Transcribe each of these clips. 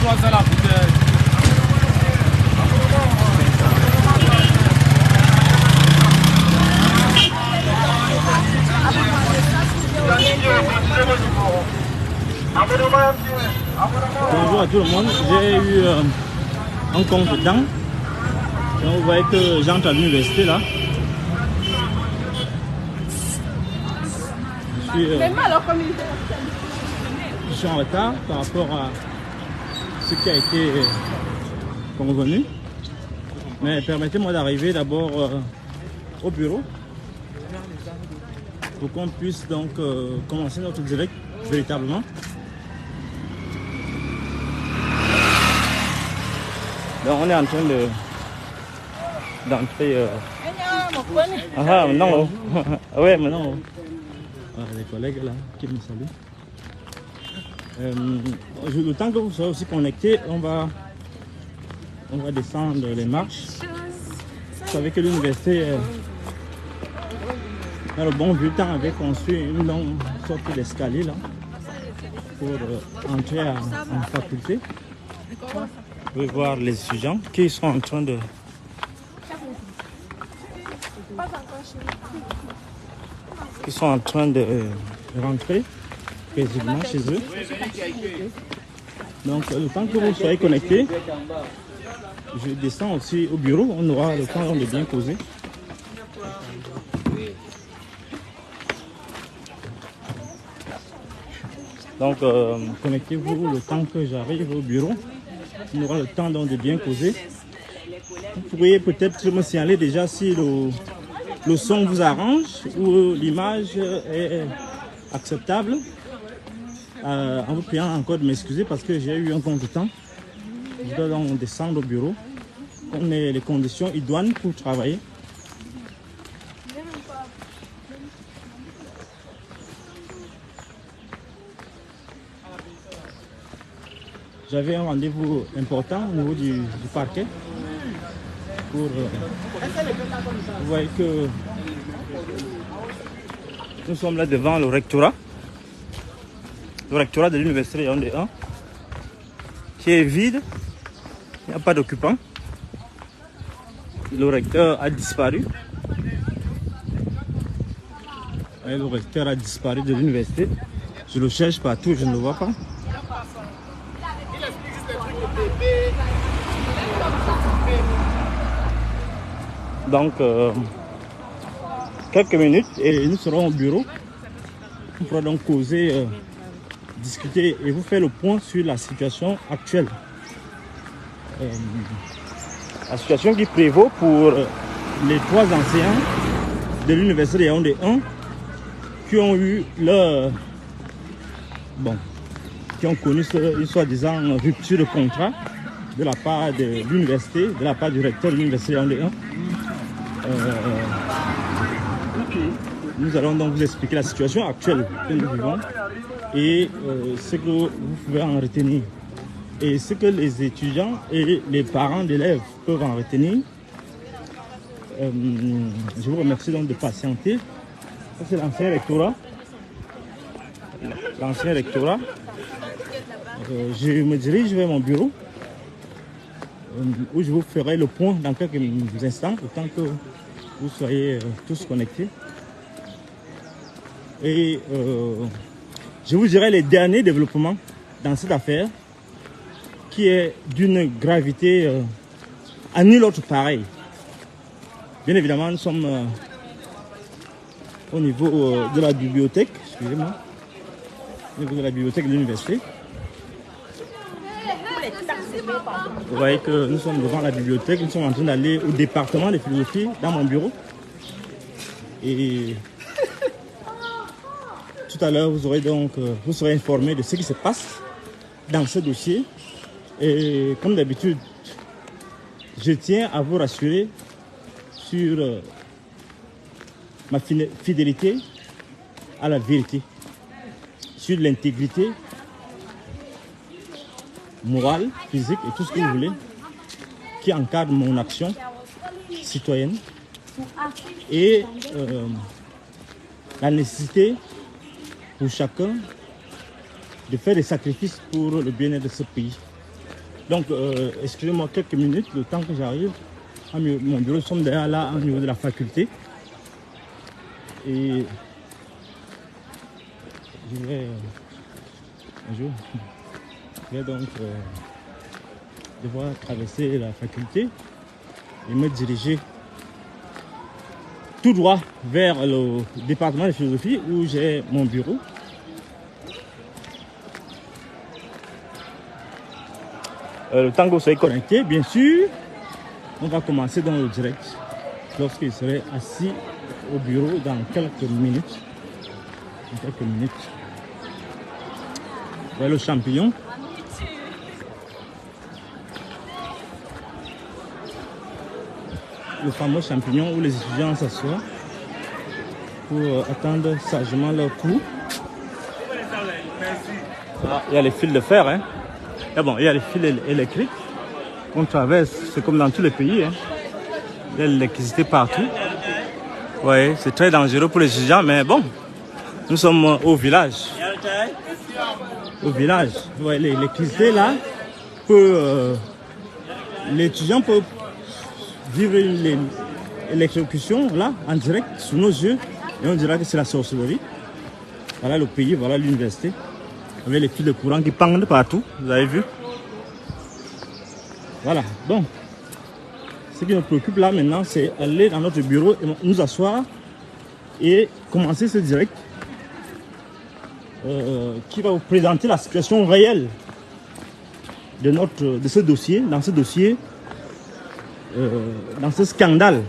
3 à la bouteille. Bonjour à tout le monde, j'ai eu un compte dedans. Donc vous voyez que j'entre à l'université là. Je suis en retard par rapport à ce qui a été convenu. Mais permettez-moi d'arriver d'abord au bureau pour qu'on puisse donc commencer notre direct véritablement. Donc on est en train d'entrer. Ah non. Ouais, mais non. Les collègues là qui me saluent. Le temps que vous soyez aussi connectés, on va descendre les marches. Vous savez que l'université, dans le bon vieux temps, avait construit une longue sorte d'escalier là pour entrer en faculté. Vous pouvez voir les étudiants qui sont en train de rentrer paisiblement chez eux. Donc le temps que vous soyez connectés, je descends aussi au bureau, on aura le temps de bien causer. Donc connectez-vous le temps que j'arrive au bureau, on aura le temps donc de bien causer. Vous pourriez peut-être me signaler déjà si le son vous arrange ou l'image est acceptable. En vous priant encore de m'excuser parce que j'ai eu un contretemps. Je dois donc descendre au bureau. On ait les conditions idoines pour travailler. J'avais un rendez-vous important au niveau du parquet. Vous voyez que nous sommes là devant le rectorat de l'université Yaoundé 1 qui est vide, il n'y a pas d'occupant. Le recteur a disparu. Et le recteur a disparu de l'université. Je le cherche partout, je ne le vois pas. Donc, quelques minutes et nous serons au bureau. On pourra donc causer, discuter et vous faire le point sur la situation actuelle. La situation qui prévaut pour les 3 enseignants de l'université Yaoundé 1 qui ont eu leur... qui ont connu une soi-disant rupture de contrat de la part de l'université, de la part du recteur de l'université Yaoundé 1. Nous allons donc vous expliquer la situation actuelle que nous vivons et ce que vous pouvez en retenir et ce que les étudiants et les parents d'élèves peuvent en retenir. Je vous remercie donc de patienter. Ça c'est l'ancien rectorat. L'ancien rectorat. Je me dirige vers mon bureau où je vous ferai le point dans quelques instants, autant que vous soyez tous connectés. Et je vous dirai les derniers développements dans cette affaire qui est d'une gravité à nul autre pareil. Bien évidemment, nous sommes au niveau de la bibliothèque, excusez-moi, au niveau de la bibliothèque de l'université. Vous voyez que nous sommes devant la bibliothèque, nous sommes en train d'aller au département de philosophie dans mon bureau. Et tout à l'heure, vous serez informé de ce qui se passe dans ce dossier. Et comme d'habitude, je tiens à vous rassurer sur ma fidélité à la vérité, sur l'intégrité morale, physique et tout ce que vous voulez qui encadre mon action citoyenne et la nécessité pour chacun de faire des sacrifices pour le bien-être de ce pays. Donc, excusez-moi quelques minutes, le temps que j'arrive à mon bureau. Nous sommes derrière là, au niveau de la faculté. Et je vais, donc devoir traverser la faculté et me diriger tout droit vers le département de philosophie où j'ai mon bureau. Le temps que vous soyez connecté, bien sûr, on va commencer dans le direct lorsqu'il serait assis au bureau dans quelques minutes. Voilà le champignon. Le fameux champignon où les étudiants s'assoient pour attendre sagement leur cours. Ah, il y a les fils de fer, hein. Ah bon, il y a les fils électriques qu'on traverse, c'est comme dans tous les pays, hein. Il y a l'électricité partout. Oui, c'est très dangereux pour les étudiants, mais bon, nous sommes au village. Au village, ouais, l'électricité là, l'étudiant peut vivre l'électrocution là, en direct, sous nos yeux, et on dira que c'est la sorcellerie. Voilà le pays, voilà l'université, avec les fils de courant qui pendent partout, vous avez vu. Voilà, donc, ce qui nous préoccupe là maintenant, c'est aller dans notre bureau et nous asseoir et commencer ce direct qui va vous présenter la situation réelle de ce dossier, dans ce scandale.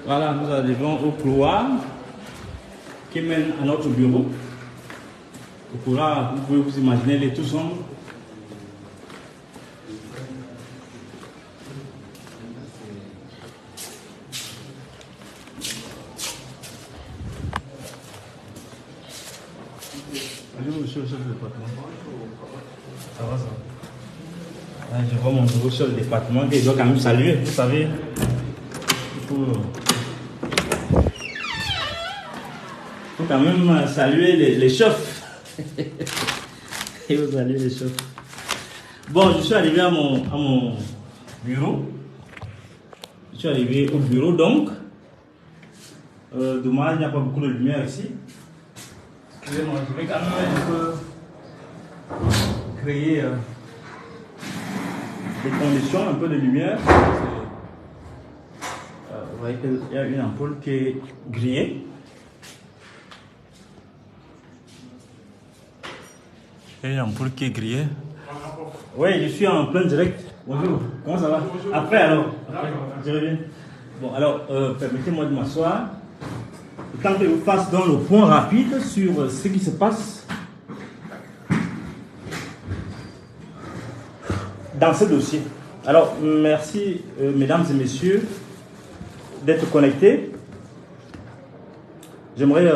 Voilà, nous arrivons au couloir qui mène à notre bureau. Le couloir, vous pouvez vous imaginer, il est tout sombre. Bonjour, monsieur le chef de département. Ça va, ça va. Je vois mon nouveau chef de département qui doit quand même saluer, vous savez. Il faut quand même saluer les chefs. Il faut saluer les chefs. Bon, je suis arrivé à mon bureau. Je suis arrivé au bureau donc. Dommage, il n'y a pas beaucoup de lumière ici. Excusez-moi, je vais quand même un peu créer des conditions, un peu de lumière. Vous voyez qu'il y a une ampoule qui est grillée. Il y a une ampoule qui est grillée. Oui, je suis en plein direct. Bonjour, comment ça va? Bonjour. Après alors? Après, je reviens. Bon, alors, permettez-moi de m'asseoir. Tant que je vous fasse dans le point rapide sur ce qui se passe dans ce dossier. Alors, merci, mesdames et messieurs, d'être connectés. J'aimerais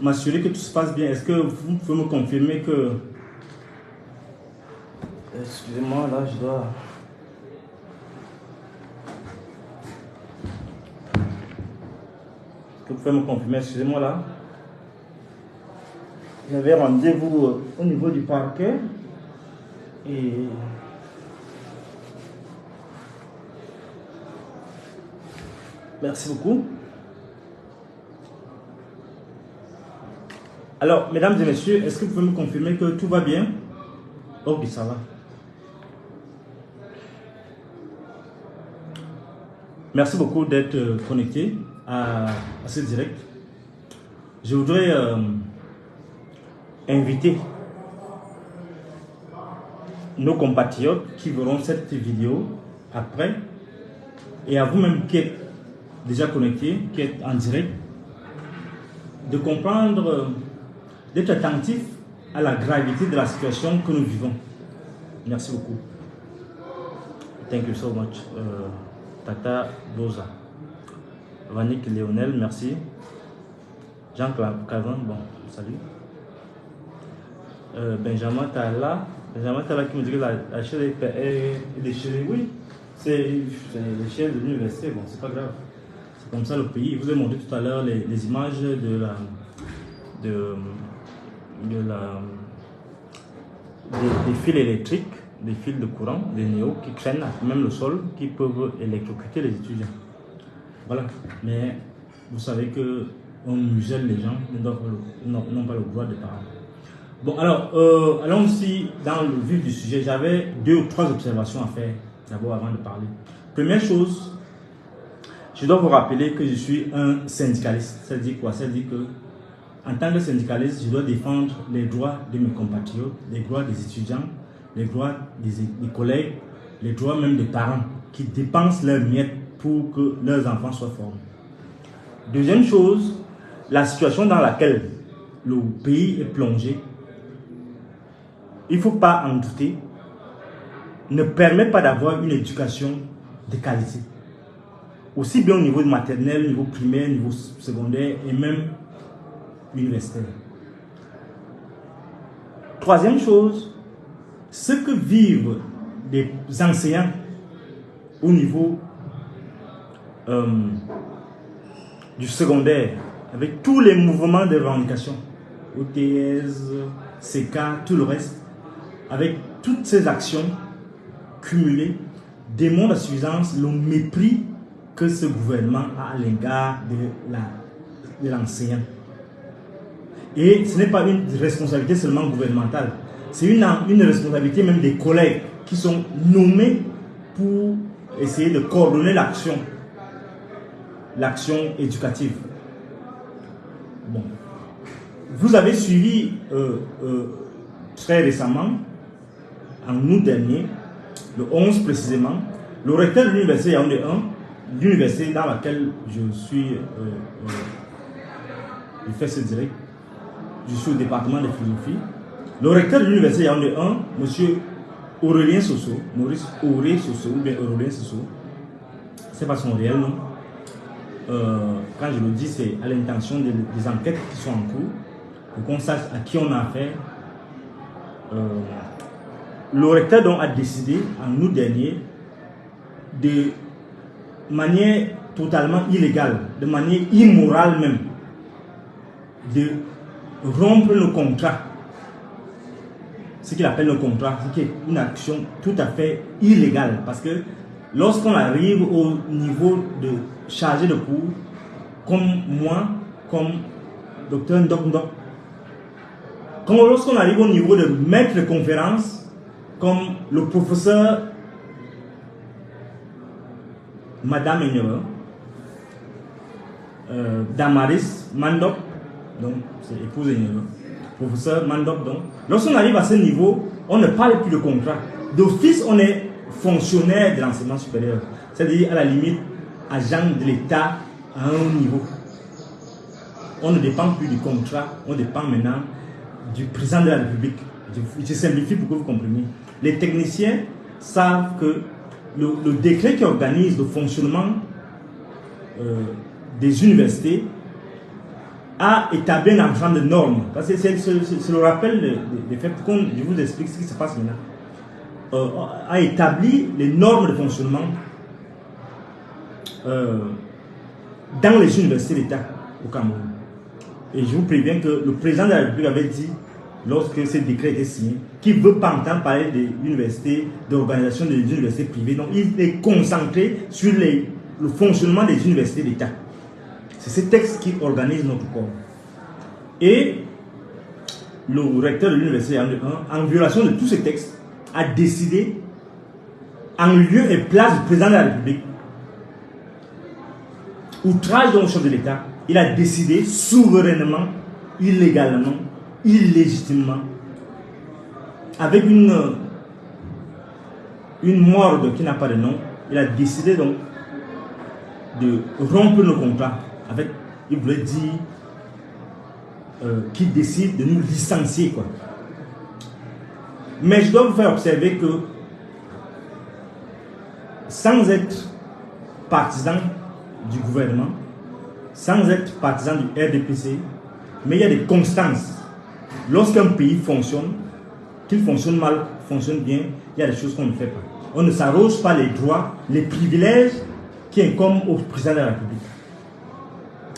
m'assurer que tout se passe bien. Est-ce que vous pouvez me confirmer que... Excusez-moi, là, je dois... Vous pouvez me confirmer, excusez-moi là. J'avais rendez-vous au niveau du parquet et merci beaucoup. Alors, mesdames et messieurs, est-ce que vous pouvez me confirmer que tout va bien? Ok, ça va. Merci beaucoup d'être connecté à ce direct. Je voudrais inviter nos compatriotes qui verront cette vidéo après et à vous-même qui êtes déjà connecté, qui êtes en direct, de comprendre, d'être attentif à la gravité de la situation que nous vivons. Merci beaucoup. Thank you so much. Tata Doza. Vanik Léonel, merci. Jean-Claude Calvin, bon, salut. Benjamin Tala qui me dit que la chaîne est déchirée. Oui, c'est l'échelle de l'université, bon, c'est pas grave. C'est comme ça le pays. Je vous ai montré tout à l'heure les images des fils électriques, des fils de courant, des néos qui traînent même le sol, qui peuvent électrocuter les étudiants. Voilà. Mais vous savez que on muselle les gens, n'ont pas le droit de parler. Bon, alors, allons aussi dans le vif du sujet. J'avais 2 ou 3 observations à faire d'abord avant de parler. Première chose, je dois vous rappeler que je suis un syndicaliste. Ça dit quoi? Ça dit que en tant que syndicaliste, je dois défendre les droits de mes compatriotes, les droits des étudiants, les droits des collègues, les droits même des parents qui dépensent leurs miettes pour que leurs enfants soient formés. Deuxième chose, la situation dans laquelle le pays est plongé, il ne faut pas en douter, ne permet pas d'avoir une éducation de qualité. Aussi bien au niveau maternel, au niveau primaire, au niveau secondaire et même universitaire. Troisième chose, ce que vivent les enseignants au niveau du secondaire, avec tous les mouvements de revendication, OTS, CK, tout le reste, avec toutes ces actions cumulées, démontrent à suffisance le mépris que ce gouvernement a à l'égard de l'enseignant. Et ce n'est pas une responsabilité seulement gouvernementale, c'est une responsabilité même des collègues qui sont nommés pour essayer de coordonner l'action éducative. Bon. Vous avez suivi très récemment, en août dernier, le 11 précisément, le recteur de l'université Yaoundé 1, l'université dans laquelle je fais ce direct, je suis au département de philosophie. Le recteur de l'université Yaoundé 1, M. Aurélien Soso, Maurice Auré Soso, ou bien Aurélien Soso, ce n'est pas son réel nom. Quand je le dis, c'est à l'intention des enquêtes qui sont en cours, pour qu'on sache à qui on a affaire. Le recteur donc a décidé en août dernier, de manière totalement illégale, de manière immorale même, de rompre le contrat. Ce qu'il appelle le contrat, c'est une action tout à fait illégale. Parce que lorsqu'on arrive au niveau de chargé de cours, comme moi, comme docteur Ndok, lorsqu'on arrive au niveau de maître de conférence, comme le professeur Madame Enyoro, Damaris Mandop, donc c'est l'épouse Enyoro, professeur Mandop, donc lorsqu'on arrive à ce niveau, on ne parle plus de contrat. D'office, on est fonctionnaire de l'enseignement supérieur, c'est-à-dire à la limite agent de l'État à un haut niveau. On ne dépend plus du contrat, on dépend maintenant du président de la République. Je simplifie pour que vous compreniez. Les techniciens savent que le décret qui organise le fonctionnement des universités a établi un ensemble de normes. Parce que c'est le rappel des faits. Je vous explique ce qui se passe maintenant. A établi les normes de fonctionnement dans les universités d'État au Cameroun. Et je vous préviens que le président de la République avait dit, lorsque ce décret était signé, qu'il ne veut pas entendre parler des universités, d'organisation des universités privées. Donc, il est concentré sur le fonctionnement des universités d'État. C'est ce texte qui organise notre corps. Et le recteur de l'université Yaoundé 1, en violation de tous ces textes, a décidé, en lieu et place du président de la République, outrage dans le chef de l'État, il a décidé souverainement, illégalement, illégitimement, avec une morgue qui n'a pas de nom, il a décidé donc de rompre nos contrats. Avec, il voulait dire qu'il décide de nous licencier, quoi. Mais je dois vous faire observer que sans être partisan du gouvernement, sans être partisan du RDPC, mais il y a des constances. Lorsqu'un pays fonctionne, qu'il fonctionne mal, fonctionne bien, il y a des choses qu'on ne fait pas. On ne s'arrose pas les droits, les privilèges qui incombent au président de la République.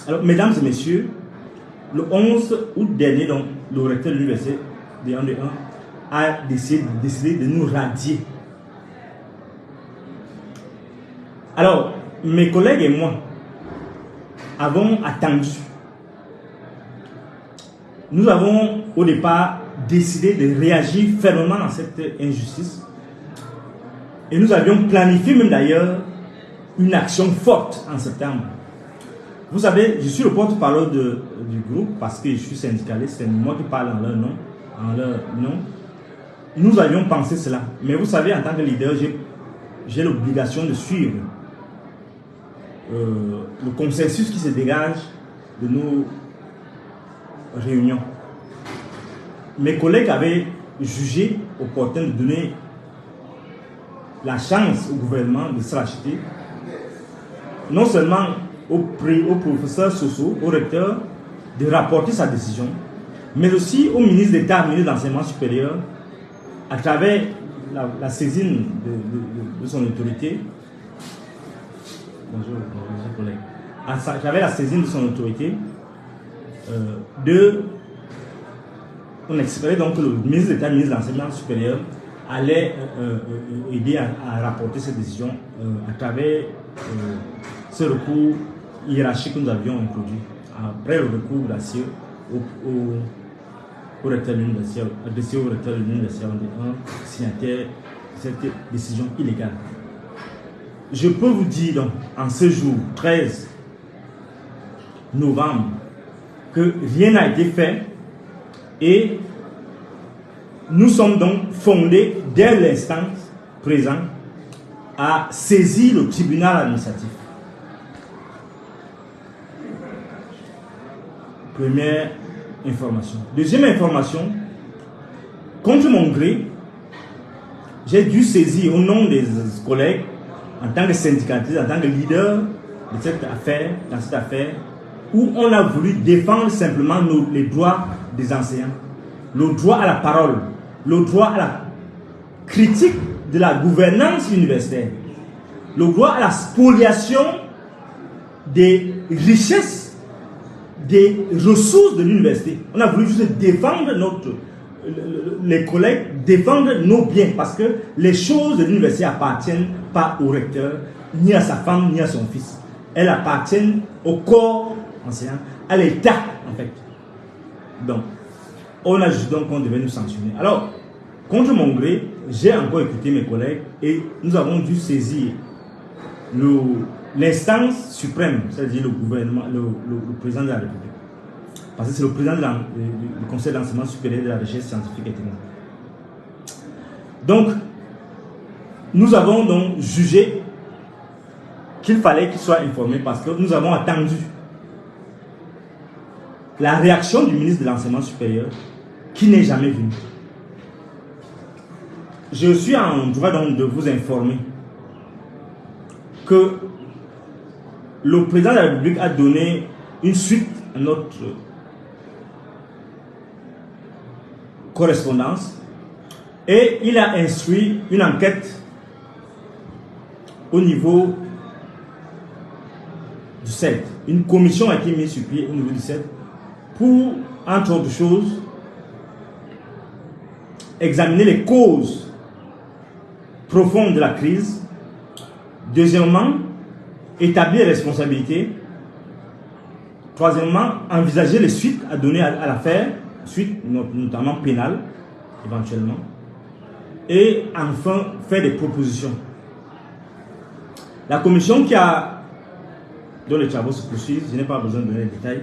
Alors, mesdames et messieurs, le 11 août dernier, donc, le recteur de l'université de 1 a décidé de nous radier. Alors, mes collègues et moi avons attendu. Nous avons au départ décidé de réagir fermement à cette injustice. Et nous avions planifié même d'ailleurs une action forte en septembre. Vous savez, je suis le porte-parole du groupe parce que je suis syndicaliste, c'est moi qui parle en leur nom. Nous avions pensé cela. Mais vous savez, en tant que leader, j'ai l'obligation de suivre le consensus qui se dégage de nos réunions. Mes collègues avaient jugé opportun de donner la chance au gouvernement de se racheter, non seulement au professeur Soso, au recteur, de rapporter sa décision, mais aussi au ministre d'État, ministre de l'Enseignement supérieur, à travers la saisine de son autorité. Bonjour, collègue. À travers la saisine de son autorité, on espérait donc que le ministre d'État, ministre de l'Enseignement supérieur, allait aider à rapporter cette décision à travers ce recours hiérarchique que nous avions introduit. Après le recours de la CIE au recteur de l'université, adressé au recteur de l'université, un signataire de cette décision illégale. Je peux vous dire donc, en ce jour, 13 novembre, que rien n'a été fait et nous sommes donc fondés dès l'instant présent à saisir le tribunal administratif. Première information. Deuxième information, contre mon gré, j'ai dû saisir au nom des collègues, en tant que syndicaliste, en tant que leader de cette affaire, dans cette affaire, où on a voulu défendre simplement les droits des enseignants, le droit à la parole, le droit à la critique de la gouvernance universitaire, le droit à la spoliation des richesses, des ressources de l'université. On a voulu juste défendre les collègues, défendre nos biens, parce que les choses de l'université appartiennent pas au recteur, ni à sa femme, ni à son fils. Elles appartiennent au corps enseignant, à l'État, en fait. Donc, on a jugé qu'on devait nous sanctionner. Alors, contre mon gré, j'ai encore écouté mes collègues et nous avons dû saisir l'instance suprême, c'est-à-dire le gouvernement, le président de la République. Parce que c'est le président du Conseil d'enseignement supérieur de la recherche scientifique et technique. Donc, nous avons donc jugé qu'il fallait qu'il soit informé parce que nous avons attendu la réaction du ministre de l'Enseignement supérieur qui n'est jamais venu. Je suis en droit donc de vous informer que le président de la République a donné une suite à notre correspondance et il a instruit une enquête au niveau du CED. Une commission a été mise sur pied au niveau du CED pour, entre autres choses, examiner les causes profondes de la crise. Deuxièmement, établir les responsabilités. Troisièmement, envisager les suites à donner à l'affaire, suites notamment pénales, éventuellement. Et enfin, faire des propositions. La commission dont les travaux se poursuivent, je n'ai pas besoin de donner les détails,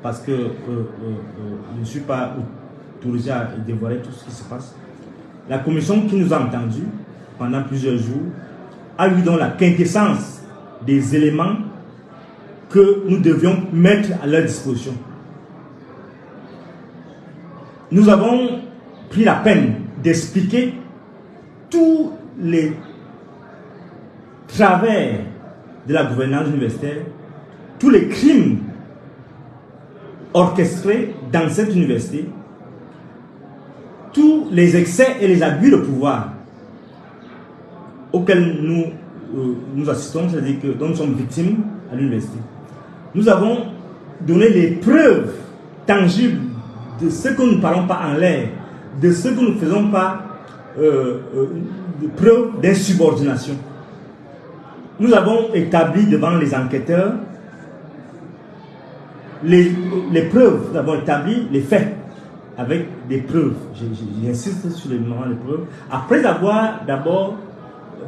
parce que je ne suis pas autorisé à dévoiler tout ce qui se passe. La commission qui nous a entendus pendant plusieurs jours a eu donc la quintessence des éléments que nous devions mettre à leur disposition. Nous avons pris la peine d'expliquer tous les travers de la gouvernance universitaire, tous les crimes orchestrés dans cette université, tous les excès et les abus de pouvoir auxquels nous assistons, c'est-à-dire que dont nous sommes victimes à l'université. Nous avons donné les preuves tangibles de ce que nous ne parlons pas en l'air, de ce que nous ne faisons pas de preuves d'insubordination. Nous avons établi devant les enquêteurs les preuves, nous avons établi les faits avec des preuves. J'insiste sur les moments de preuves. Après avoir d'abord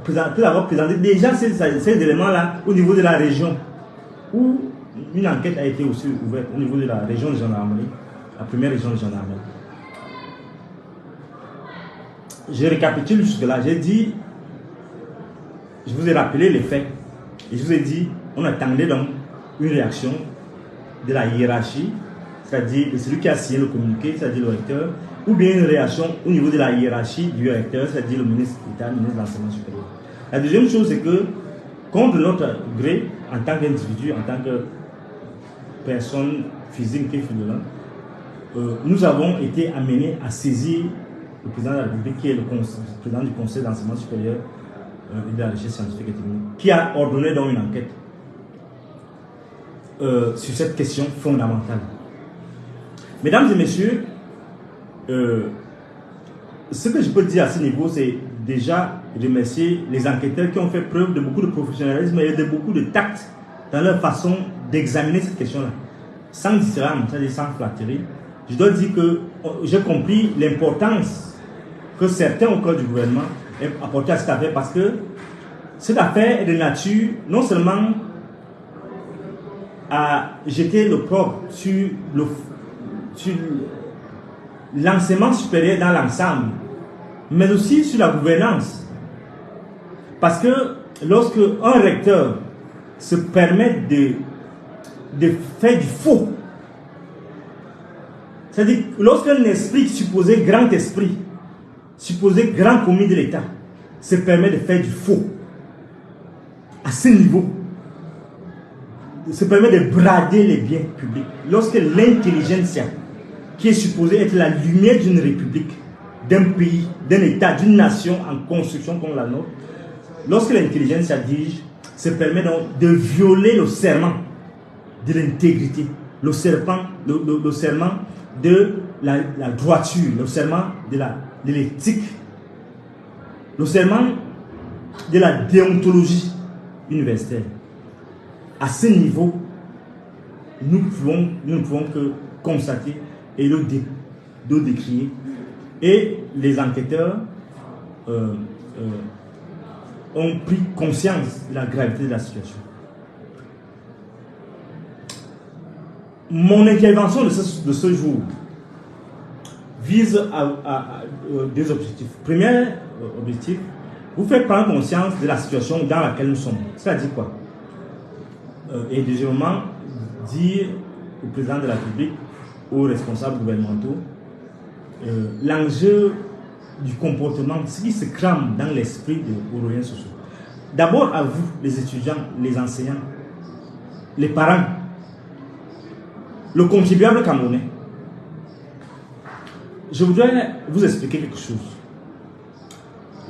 présenté déjà ces éléments-là au niveau de la région, où une enquête a été aussi ouverte au niveau de la région de gendarmerie, la première région de gendarmerie. Je récapitule jusque-là. J'ai dit, je vous ai rappelé les faits, et je vous ai dit, on attendait donc une réaction de la hiérarchie, c'est-à-dire de celui qui a signé le communiqué, c'est-à-dire le recteur, ou bien une réaction au niveau de la hiérarchie du recteur, c'est-à-dire le ministre d'État, le ministre de l'Enseignement supérieur. La deuxième chose, c'est que, contre notre gré, en tant qu'individu, en tant que personne physique et figurante, nous avons été amenés à saisir le président de la République, qui est le président du Conseil d'enseignement supérieur et de la recherche scientifique et technique, qui a ordonné donc une enquête sur cette question fondamentale. Mesdames et messieurs, ce que je peux dire à ce niveau, c'est déjà remercier les enquêteurs qui ont fait preuve de beaucoup de professionnalisme et de beaucoup de tact dans leur façon d'examiner cette question-là. Sans discernement, c'est-à-dire sans flatterie, je dois dire que j'ai compris l'importance que certains au cœur du gouvernement ont apporté à cette affaire, parce que cette affaire est de nature non seulement à jeter l'opprobre sur l'enseignement supérieur dans l'ensemble, mais aussi sur la gouvernance. Parce que lorsque un recteur se permet de faire du faux, c'est-à-dire lorsqu'un esprit supposé grand esprit, supposé grand commis de l'État, se permet de faire du faux à ce niveau, se permet de brader les biens publics, lorsque l'intelligentsia, qui est supposée être la lumière d'une république, d'un pays, d'un État, d'une nation en construction comme la nôtre, lorsque l'intelligentsia dirige, se permet donc de violer le serment de l'intégrité, le serment de la droiture, le serment de l'éthique, le serment de la déontologie universitaire. À ce niveau, nous ne pouvons que constater et le décrier. Et les enquêteurs ont pris conscience de la gravité de la situation. Mon intervention de ce jour vise à deux objectifs. Premier objectif, vous faire prendre conscience de la situation dans laquelle nous sommes. C'est-à-dire quoi? Et deuxièmement, dire au président de la République, aux responsables gouvernementaux, l'enjeu du comportement, ce qui se crame dans l'esprit de Aurélien Soso. D'abord à vous, les étudiants, les enseignants, les parents, le contribuable camerounais. Je voudrais vous expliquer quelque chose.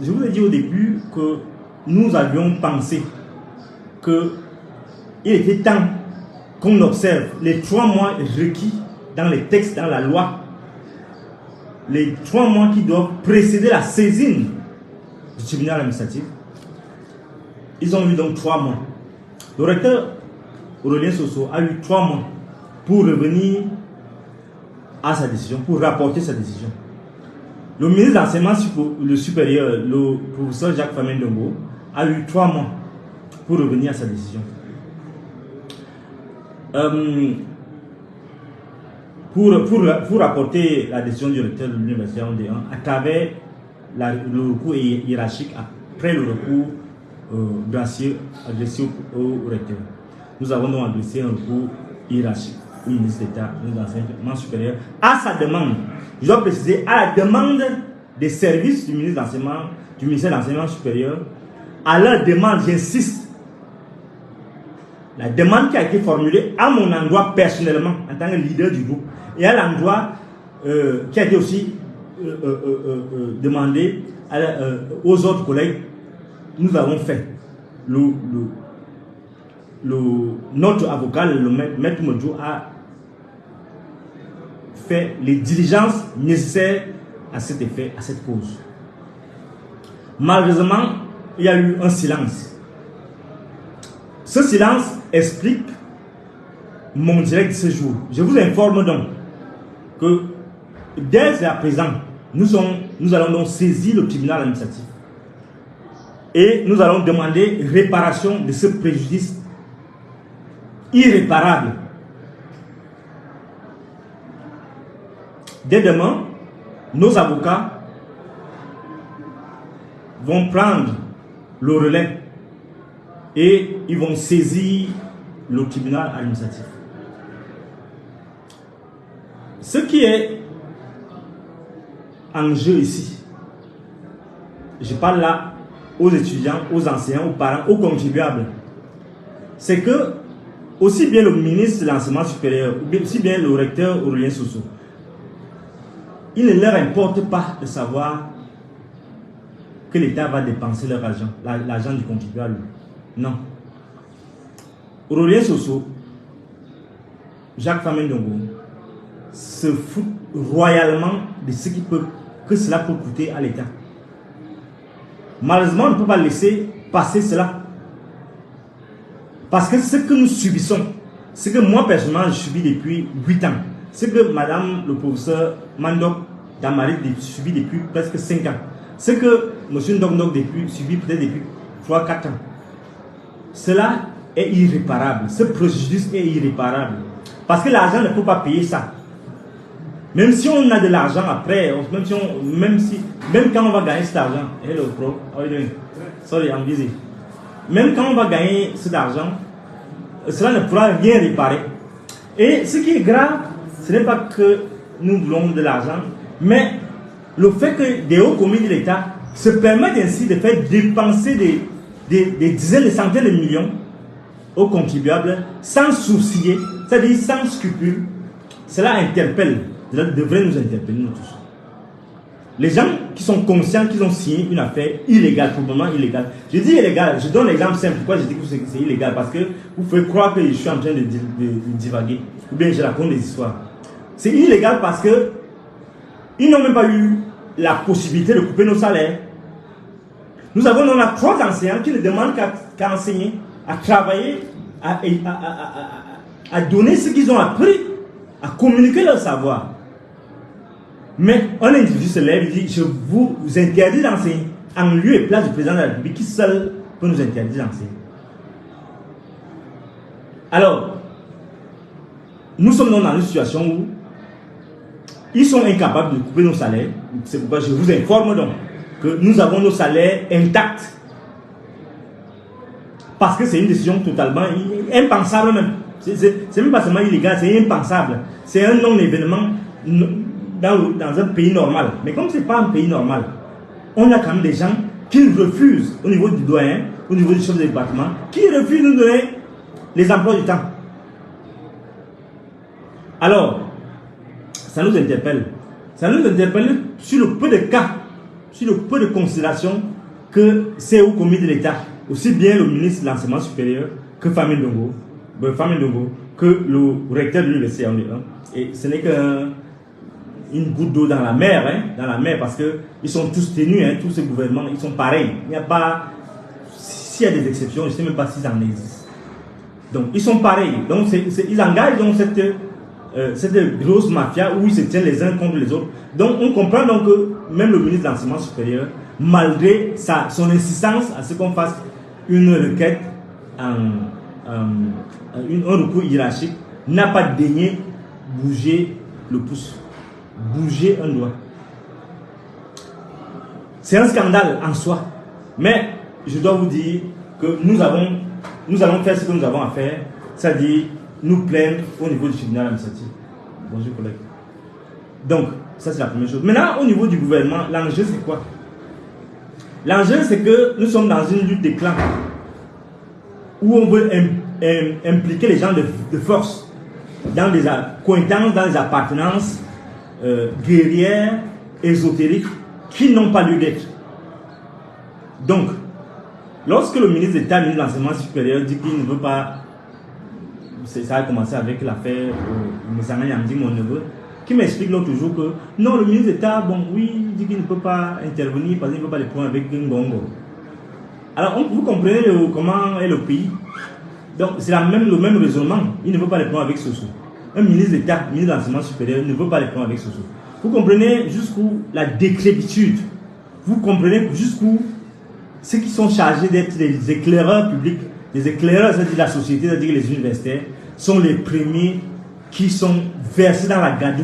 Je vous ai dit au début que nous avions pensé qu'il était temps qu'on observe les 3 mois requis dans les textes, dans la loi, les 3 mois qui doivent précéder la saisine du tribunal administratif. Ils ont eu donc 3 mois. Le recteur Aurélien Soso a eu 3 mois pour revenir à sa décision, pour rapporter sa décision. Le ministre de l'Enseignement supérieur, le professeur Jacques Famendongo, a eu 3 mois pour revenir à sa décision. Pour rapporter la décision du recteur de l'université Yaoundé 1 à travers le recours hiérarchique après le recours gracieux adressé au recteur. Nous avons donc adressé un recours hiérarchique au ministre d'État, ministre de l'Enseignement supérieur, à sa demande. Je dois préciser, à la demande des services du ministère de l'Enseignement supérieur, à leur demande, j'insiste, la demande qui a été formulée à mon endroit personnellement, en tant que leader du groupe, et à l'endroit qui a été aussi demandé aux autres collègues, nous avons fait notre avocat, le maître Modjo, a fait les diligences nécessaires à cet effet, à cette cause. Malheureusement, il y a eu un silence. Ce silence explique mon direct de ce jour. Je vous informe donc que dès à présent, nous allons donc saisir le tribunal administratif et nous allons demander réparation de ce préjudice irréparable. Dès demain, nos avocats vont prendre le relais et ils vont saisir le tribunal administratif. Ce qui est en jeu ici, je parle là aux étudiants, aux enseignants, aux parents, aux contribuables, c'est que aussi bien le ministre de l'enseignement supérieur, aussi bien le recteur Aurélien Soso, il ne leur importe pas de savoir que l'État va dépenser leur argent, l'argent du contribuable. Non. Aurélien Soso, Jacques Famine Ndongo, se fout royalement de ce que cela peut coûter à l'État. Malheureusement, on ne peut pas laisser passer cela. Parce que ce que nous subissons, ce que moi personnellement je subis depuis 8 ans, ce que madame le professeur Mandok Damari subit depuis presque 5 ans, ce que monsieur Ndok subit peut-être depuis 3-4 ans, cela est irréparable. Ce préjudice est irréparable. Parce que l'argent ne peut pas payer ça. Même si on a de l'argent après, même quand on va gagner cet argent, hello bro, how are you doing? Sorry, I'm busy. Même quand on va gagner cet argent, cela ne pourra rien réparer. Et ce qui est grave, ce n'est pas que nous voulons de l'argent, mais le fait que des hauts commis de l'État se permettent ainsi de faire dépenser des dizaines, des centaines de millions aux contribuables sans sourciller, c'est-à-dire sans scrupule, cela interpelle. Cela devrait nous interpeller, nous tous. Les gens qui sont conscients qu'ils ont signé une affaire illégale, probablement illégale. Je dis illégale, je donne l'exemple simple. Pourquoi je dis que c'est illégal? Parce que vous pouvez croire que je suis en train de divaguer. Ou bien je raconte des histoires. C'est illégal parce que ils n'ont même pas eu la possibilité de couper nos salaires. Nous avons 3 enseignants qui ne demandent qu'à enseigner, à travailler, à donner ce qu'ils ont appris, à communiquer leur savoir. Mais un individu se lève et dit: je vous interdis d'enseigner, en lieu et place du président de la République qui seul peut nous interdire d'enseigner. Alors, nous sommes dans une situation où ils sont incapables de couper nos salaires. C'est pourquoi je vous informe donc que nous avons nos salaires intacts. Parce que c'est une décision totalement impensable même. C'est même pas seulement illégal, c'est impensable. C'est un non-événement dans un pays normal. Mais comme ce n'est pas un pays normal, on a quand même des gens qui refusent, au niveau du doyen, au niveau du chef de département, qui refusent de nous donner les emplois du temps. Alors, ça nous interpelle. Ça nous interpelle sur le peu de cas, sur le peu de considérations que c'est au commis de l'État, aussi bien le ministre de l'Enseignement supérieur que Famine Ndongo, que le recteur de l'université. Et ce n'est qu'une goutte d'eau dans la mer, parce qu'ils sont tous tenus, tous ces gouvernements, ils sont pareils. Il n'y a pas, s'il y a des exceptions, je ne sais même pas s'ils en existent. Donc, ils sont pareils. Donc, ils engagent donc cette grosse mafia où ils se tiennent les uns contre les autres. Donc, on comprend donc que même le ministre de l'Enseignement supérieur, malgré son insistance à ce qu'on fasse une requête, un recours hiérarchique, n'a pas daigné bouger le pouce, bouger un doigt. C'est un scandale en soi. Mais je dois vous dire que nous allons faire ce que nous avons à faire, c'est-à-dire nous plaindre au niveau du tribunal administratif. Bonjour collègue. Donc, ça c'est la première chose. Maintenant, au niveau du gouvernement, l'enjeu c'est quoi? L'enjeu c'est que nous sommes dans une lutte des clans où on veut impliquer les gens de force dans des accointances, dans des appartenances guerrières, ésotériques qui n'ont pas lieu d'être. Donc, lorsque le ministre d'État, ministre de l'Enseignement supérieur, dit qu'il ne veut pas ça a commencé avec l'affaire Messanga Yamdi, mon neveu, qui m'explique l'autre jour que non, le ministre d'État, bon, oui, il dit qu'il ne peut pas intervenir parce qu'il ne peut pas les prendre avec Ngongo. Alors, vous comprenez comment est le pays. Donc, c'est le même raisonnement. Il ne veut pas les prendre avec Soso. Un ministre d'État, ministre de l'enseignement supérieur, ne veut pas les prendre avec Soso. Vous comprenez jusqu'où la décrépitude. Vous comprenez jusqu'où ceux qui sont chargés d'être des éclaireurs publics, les éclaireurs, c'est-à-dire la société, c'est-à-dire les universitaires, sont les premiers qui sont versés dans la gadoue,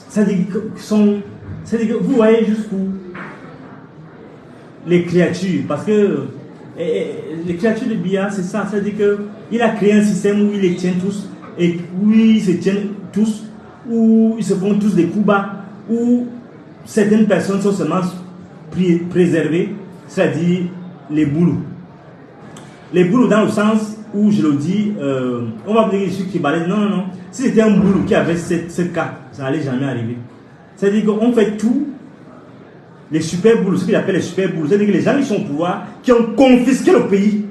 c'est-à-dire que vous voyez jusqu'où les créatures, parce que les créatures de Biya, c'est ça, c'est-à-dire qu'il a créé un système où il les tient tous, et où ils se tiennent tous, où ils se font tous des coups bas, où certaines personnes sont seulement préservées, c'est-à-dire les boulous. Les boulous dans le sens où, je le dis, on va dire que je suis Kibalais. Non, non, non. Si c'était un boulot qui avait ce cas, ça n'allait jamais arriver. C'est-à-dire qu'on fait tout, les super boulots, ce qu'il appelle les super boulots, c'est-à-dire que les gens qui sont au pouvoir, qui ont confisqué le pays,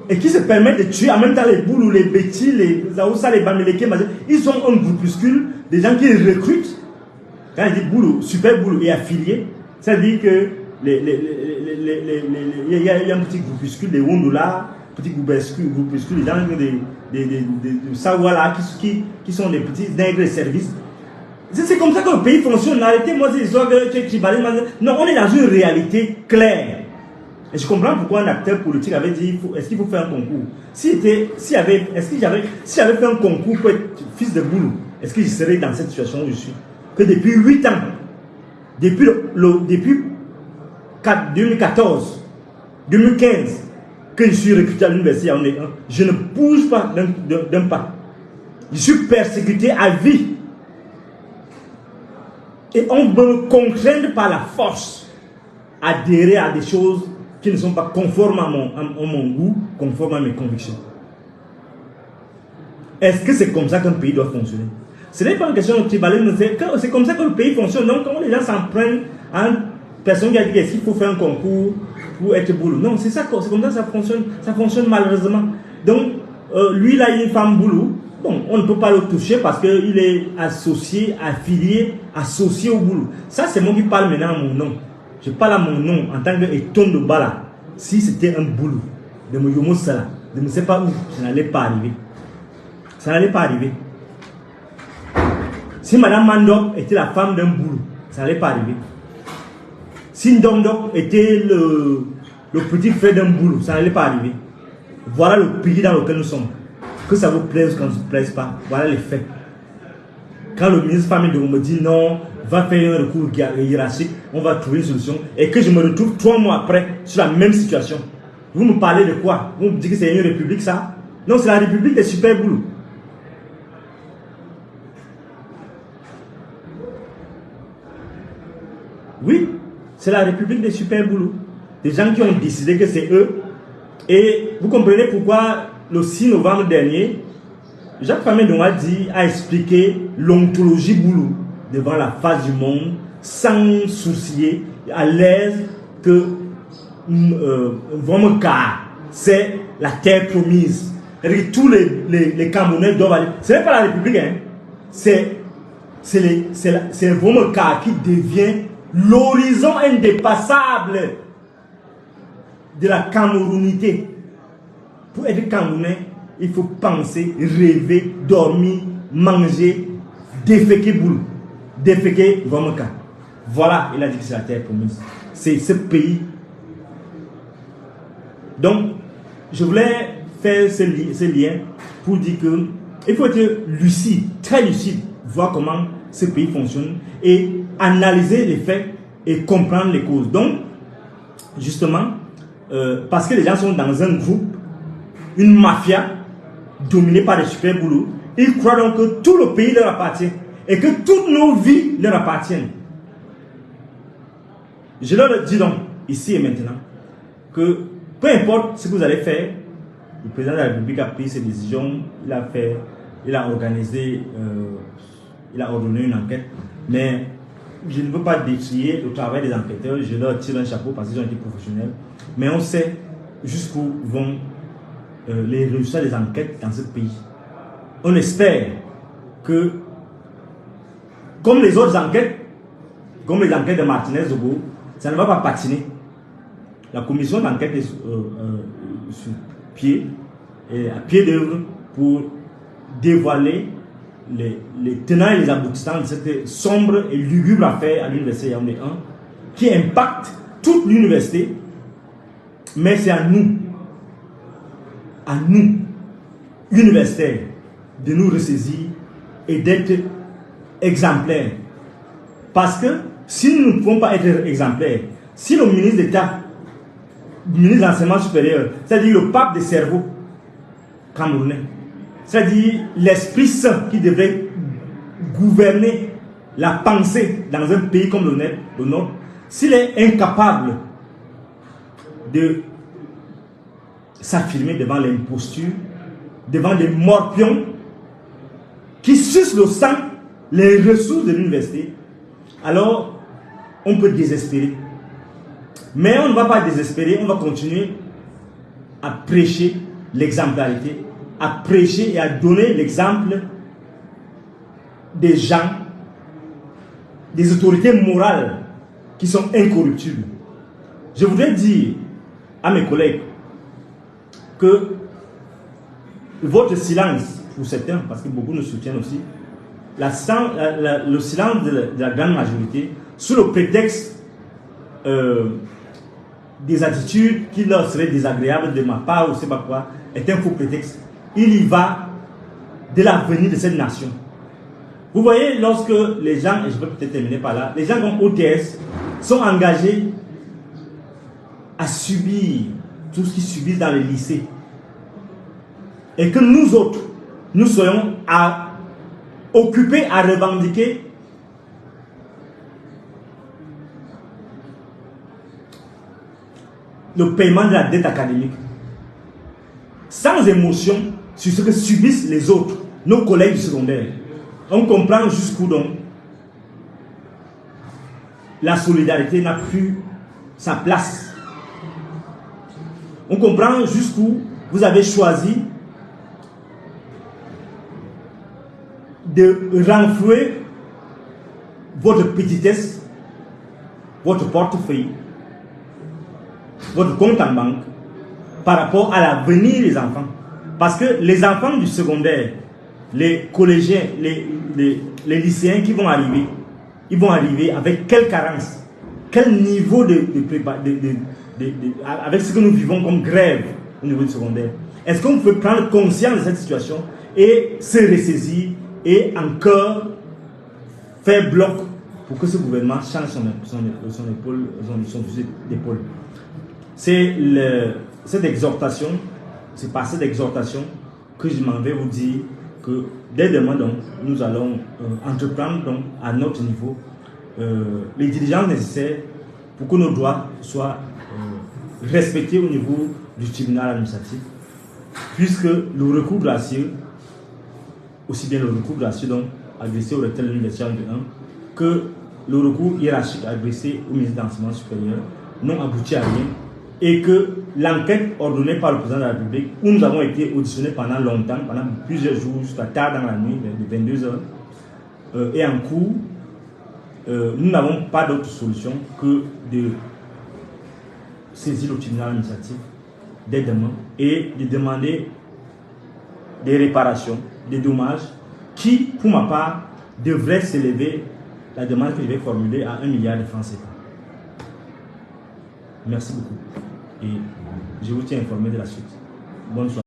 et qui se permettent de tuer en même temps les boulous, les bêtis, les Zaoussa, les Bamileke, ils sont un groupuscule, des gens qui les recrutent. Quand il dit boulot, super boulot et affilié, c'est-à-dire que il y a un petit groupuscule des Wondola, petit groupuscule, des gens de Sawala qui sont des petits nègres de service. C'est comme ça que le pays fonctionne. Arrêtez-moi ces histoires de Chibalé. Non, on est dans une réalité claire. Et je comprends pourquoi un acteur politique avait dit est-ce qu'il faut faire un concours. Si j'avais fait un concours pour être fils de boulot, est-ce que je serais dans cette situation où je suis? Que depuis 8 ans, depuis 2014, 2015, que je suis recruté à l'université en E1, je ne bouge pas d'un pas. Je suis persécuté à vie. Et on me contraint par la force à adhérer à des choses qui ne sont pas conformes à mon goût, conformes à mes convictions. Est-ce que c'est comme ça qu'un pays doit fonctionner? Ce n'est pas une question de tribalisme, c'est comme ça que le pays fonctionne. Donc, quand les gens s'en prennent à une personne qui a dit qu'il faut faire un concours pour être boulot. Non, c'est comme ça que ça fonctionne. Ça fonctionne malheureusement. Donc, lui, là, il est une femme boulot. Bon, on ne peut pas le toucher parce qu'il est associé, affilié, associé au boulot. Ça, c'est moi qui parle maintenant à mon nom. Je parle à mon nom en tant qu'Eton de Bala. Si c'était un boulot, de Moyomo Sala, je ne sais pas où, ça n'allait pas arriver. Ça n'allait pas arriver. Si Madame Mandok était la femme d'un boulot, ça n'allait pas arriver. Si Ndomdok était le petit frère d'un boulot, ça n'allait pas arriver. Voilà le pays dans lequel nous sommes. Que ça vous plaise ou quand ça ne vous plaise pas, voilà les faits. Quand le ministre Famille de me dit non, va faire un recours hiérarchique, on va trouver une solution, et que je me retrouve 3 mois après sur la même situation. Vous me parlez de quoi? Vous me dites que c'est une république ça? Non, c'est la république des super boulots. Oui, c'est la république des super boulots. Des gens qui ont décidé que c'est eux. Et vous comprenez pourquoi le 6 novembre dernier, Jacques Famé a expliqué l'ontologie boulot devant la face du monde, sans soucier, à l'aise que Vomoka, c'est la terre promise. C'est-à-dire que tous les Camerounais doivent aller. Ce n'est pas la République, hein. C'est Vomoka qui devient l'horizon indépassable de la Camerounité. Pour être Camerounais, il faut penser, rêver, dormir, manger, déféquer boulot, déféquer Vomoka. Voilà, il a dit que c'est la terre promise. C'est ce pays. Donc, je voulais faire ce lien pour dire que il faut être lucide, très lucide, voir comment ce pays fonctionne et analyser les faits et comprendre les causes. Donc, justement, parce que les gens sont dans un groupe, une mafia dominée par les super boulots, ils croient donc que tout le pays leur appartient et que toutes nos vies leur appartiennent. Je leur dis donc, ici et maintenant, que peu importe ce que vous allez faire, le président de la République a pris ses décisions, il a organisé, il a ordonné une enquête, mais je ne veux pas décrier le travail des enquêteurs, je leur tire un chapeau parce qu'ils ont été professionnels, mais on sait jusqu'où vont les résultats des enquêtes dans ce pays. On espère que, comme les autres enquêtes, comme les enquêtes de Martinez-Zogo, ça ne va pas patiner. La commission d'enquête est sur pied, et à pied d'œuvre pour dévoiler les tenants et les aboutissants de cette sombre et lugubre affaire à l'université Yaoundé 1 qui impacte toute l'université, mais c'est à nous, universitaires, de nous ressaisir et d'être exemplaires. Parce que si nous ne pouvons pas être exemplaires, si le ministre d'État, le ministre de l'enseignement supérieur, c'est-à-dire le pape des cerveaux camerounais, c'est-à-dire l'Esprit Saint qui devrait gouverner la pensée dans un pays comme le nôtre, s'il est incapable de s'affirmer devant l'imposture, devant des morpions qui sucent le sang, les ressources de l'université, alors on peut désespérer. Mais on ne va pas désespérer, on va continuer à prêcher l'exemplarité, à prêcher et à donner l'exemple des gens, des autorités morales qui sont incorruptibles. Je voudrais dire à mes collègues que votre silence, pour certains, parce que beaucoup nous soutiennent aussi, le silence de la grande majorité, sous le prétexte des attitudes qui leur seraient désagréables de ma part ou je ne sais pas quoi, est un faux prétexte. Il y va de l'avenir de cette nation. Vous voyez, lorsque les gens, et je vais peut-être terminer par là, les gens comme OTS sont engagés à subir tout ce qu'ils subissent dans les lycées, et que nous autres, nous soyons occupés à revendiquer le paiement de la dette académique, sans émotion sur ce que subissent les autres, nos collègues du secondaire. On comprend jusqu'où donc la solidarité n'a plus sa place. On comprend jusqu'où vous avez choisi de renflouer votre petitesse, votre portefeuille, votre compte en banque par rapport à l'avenir des enfants. Parce que les enfants du secondaire, les collégiens, les lycéens qui vont arriver, ils vont arriver avec quelle carence, quel niveau avec ce que nous vivons comme grève au niveau du secondaire. Est-ce qu'on peut prendre conscience de cette situation et se ressaisir et encore faire bloc pour que ce gouvernement change son fusil d'épaule? C'est cette exhortation, c'est par cette exhortation que je m'en vais vous dire que dès demain, donc, nous allons entreprendre donc, à notre niveau les diligences nécessaires pour que nos droits soient respectés au niveau du tribunal administratif, puisque le recours gracieux, aussi bien le recours gracieux donc adressé au recteur de l'université de 1 que le recours hiérarchique adressé au ministre de l'enseignement supérieur n'ont abouti à rien, et que l'enquête ordonnée par le président de la République, où nous avons été auditionnés pendant longtemps, pendant plusieurs jours, jusqu'à tard dans la nuit, de 22 h, est en cours, nous n'avons pas d'autre solution que de saisir le tribunal administratif dès demain et de demander des réparations, des dommages qui, pour ma part, devraient s'élever, la demande que je vais formuler, à 1 milliard de francs CFA. Merci beaucoup. Et je vous tiens informé de la suite. Bonne soirée.